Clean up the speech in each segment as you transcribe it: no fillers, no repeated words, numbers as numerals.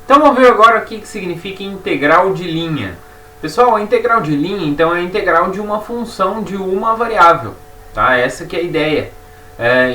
Então vamos ver agora o que significa integral de linha. Pessoal, a integral de linha então é a integral de uma função de uma variável. Tá? Essa que é a ideia.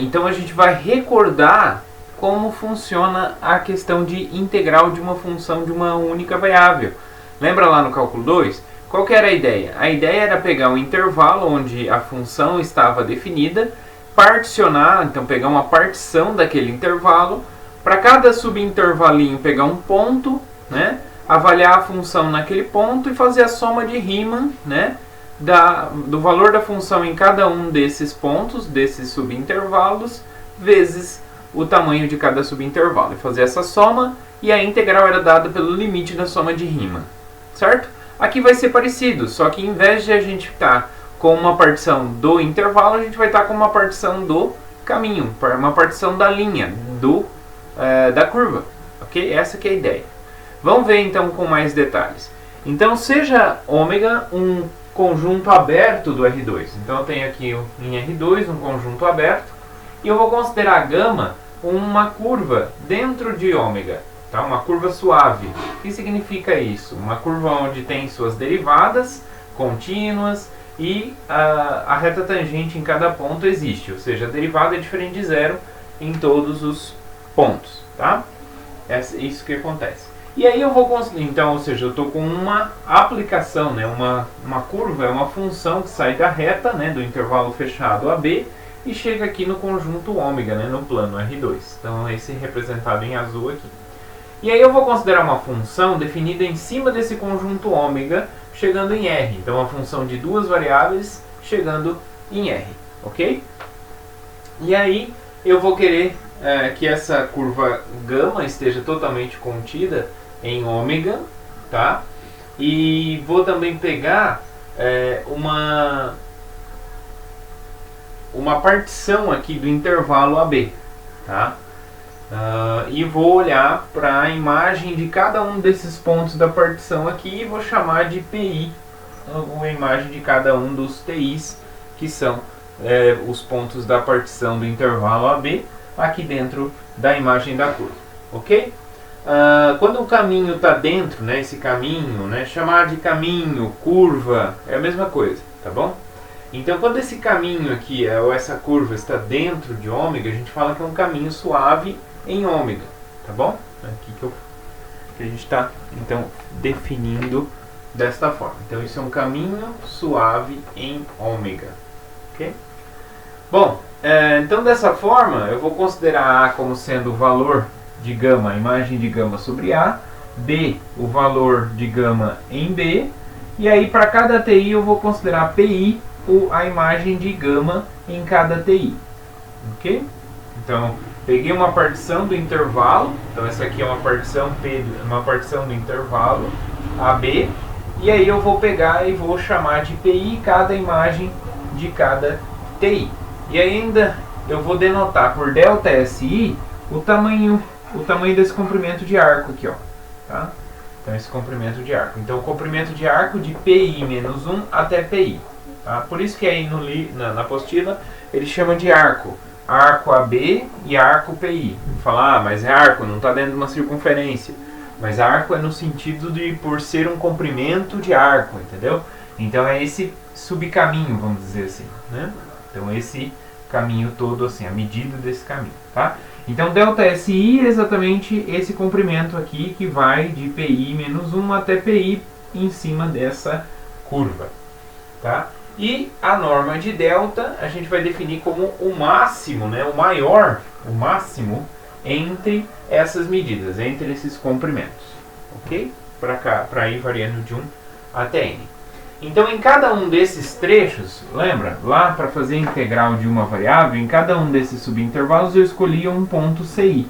Então a gente vai recordar como funciona a questão de integral de uma função de uma única variável. Lembra lá no cálculo 2? Qual que era a ideia? A ideia era pegar um intervalo onde a função estava definida, particionar, então pegar uma partição daquele intervalo, para cada subintervalinho pegar um ponto, né? Avaliar a função naquele ponto e fazer a soma de Riemann, né? Do valor da função em cada um desses pontos, desses subintervalos, vezes o tamanho de cada subintervalo. E fazer essa soma, e a integral era dada pelo limite da soma de Riemann. Certo? Aqui vai ser parecido, só que em vez de a gente estar com uma partição do intervalo, a gente vai estar com uma partição do caminho, uma partição da linha, da curva. Ok? Essa que é a ideia. Vamos ver então com mais detalhes. Então seja ômega um conjunto aberto do R2. Então eu tenho aqui em R2 um conjunto aberto, e eu vou considerar gama uma curva dentro de ômega. Tá? Uma curva suave. O que significa isso? Uma curva onde tem suas derivadas contínuas e a reta tangente em cada ponto existe. Ou seja, a derivada é diferente de zero em todos os pontos. Tá? É isso que acontece. E aí eu vou conseguir, então, ou seja, eu estou com uma aplicação, né? Uma curva é uma função que sai da reta, né? Do intervalo fechado AB e chega aqui no conjunto ômega, né? No plano R2. Então esse representado em azul aqui. E aí eu vou considerar uma função definida em cima desse conjunto ômega, chegando em R. Então uma função de duas variáveis chegando em R, ok? E aí eu vou querer que essa curva gama esteja totalmente contida em ômega, tá? E vou também pegar uma partição aqui do intervalo AB, tá? E vou olhar para a imagem de cada um desses pontos da partição aqui e vou chamar de PI, a imagem de cada um dos TIs, que são os pontos da partição do intervalo AB, aqui dentro da imagem da curva, ok? Quando o caminho está dentro, né, esse caminho, né, chamar de caminho, curva, é a mesma coisa, tá bom? Então, quando esse caminho aqui, ou essa curva está dentro de ômega, a gente fala que é um caminho suave em ômega, tá bom? Aqui que a gente está, então, definindo desta forma. Então, isso é um caminho suave em ômega, ok? Bom, então, dessa forma, eu vou considerar A como sendo o valor de gama, a imagem de gama sobre A, B, o valor de gama em B, e aí, para cada TI, eu vou considerar PI, a imagem de gama em cada TI, ok? Então, peguei uma partição do intervalo, então essa aqui é uma partição do intervalo AB, e aí eu vou pegar e vou chamar de PI cada imagem de cada TI. E ainda eu vou denotar por ΔSI o tamanho desse comprimento de arco aqui, ó, tá? Então esse comprimento de arco. Então o comprimento de arco de PI menos 1 até PI. Tá? Por isso que aí na apostila ele chama de arco AB e arco PI. Falar, mas é arco, não está dentro de uma circunferência. Mas arco é no sentido de por ser um comprimento de arco, entendeu? Então é esse subcaminho, vamos dizer assim, né? Então esse caminho todo assim, a medida desse caminho, tá? Então ΔSI é exatamente esse comprimento aqui que vai de PI menos 1 até PI em cima dessa curva, tá? E a norma de delta a gente vai definir como o máximo, né, o máximo entre essas medidas, entre esses comprimentos, ok? Para ir variando de 1 até n. Então, em cada um desses trechos, lembra? Lá para fazer a integral de uma variável, em cada um desses subintervalos eu escolhia um ponto CI,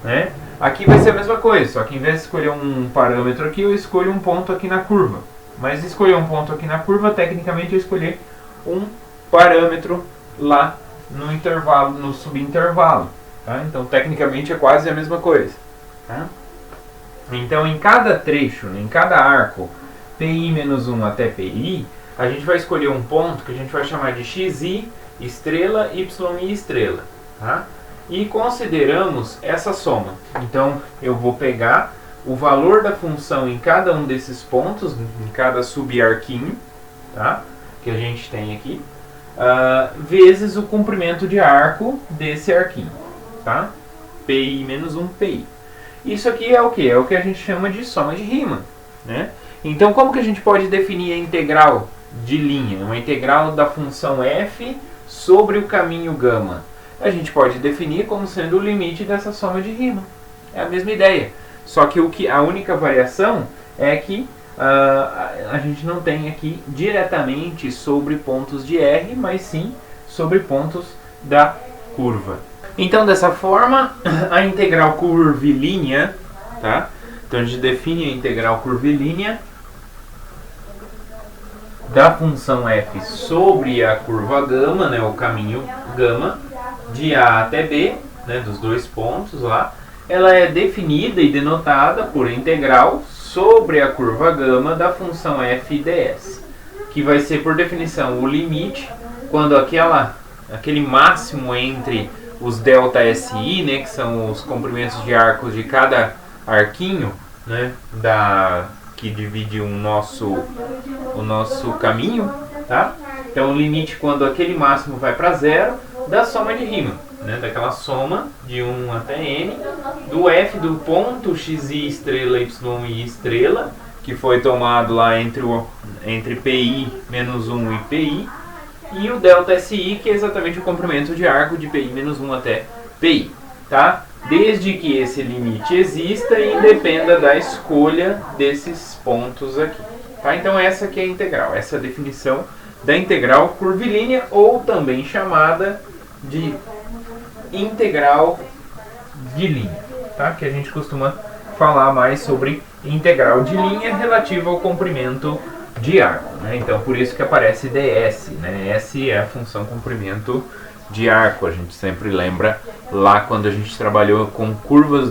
né? Aqui vai ser a mesma coisa, só que em vez de escolher um parâmetro aqui, eu escolho um ponto aqui na curva. Mas escolher um ponto aqui na curva, tecnicamente eu escolher um parâmetro lá no intervalo, no subintervalo. Tá? Então, tecnicamente é quase a mesma coisa. Tá? Então, em cada trecho, em cada arco, PI menos 1 até PI, a gente vai escolher um ponto que a gente vai chamar de XI, estrela, YI, estrela. Tá? E consideramos essa soma. Então, eu vou pegar o valor da função em cada um desses pontos, em cada subarquinho, tá? Que a gente tem aqui, vezes o comprimento de arco desse arquinho, tá? PI menos 1 PI. Isso aqui é o que? É o que a gente chama de soma de Riemann, né? Então, como que a gente pode definir a integral de linha? Uma integral da função f sobre o caminho gama. A gente pode definir como sendo o limite dessa soma de Riemann. É a mesma ideia. Só que a única variação é que a gente não tem aqui diretamente sobre pontos de R, mas sim sobre pontos da curva. Então, dessa forma, a integral curvilínea, tá? Então, a gente define a integral curvilínea da função f sobre a curva gama, né, o caminho gama, de A até B, né, dos dois pontos lá. Ela é definida e denotada por integral sobre a curva gama da função f ds, que vai ser, por definição, o limite quando aquele máximo entre os delta SI, né, que são os comprimentos de arcos de cada arquinho, né, que divide o nosso caminho, tá? Então, o limite quando aquele máximo vai para zero da soma de Riemann, né, daquela soma de 1 até n do f do ponto xi estrela yi estrela, que foi tomado lá entre pi menos 1 e pi, e o delta si, que é exatamente o comprimento de arco de pi menos 1 até pi, tá? Desde que esse limite exista e independa da escolha desses pontos aqui, tá? Então essa aqui é a integral, essa é a definição da integral curvilínea, ou também chamada de integral de linha, tá? Que a gente costuma falar mais sobre integral de linha relativa ao comprimento de arco, né? Então, por isso que aparece ds, né? S é a função comprimento de arco. A gente sempre lembra lá quando a gente trabalhou com curvas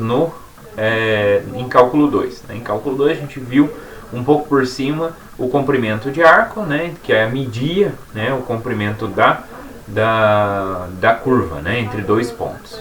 em cálculo 2. Né? Em cálculo 2 a gente viu um pouco por cima o comprimento de arco, né? Que é media, né? O comprimento da curva, né? Entre dois pontos.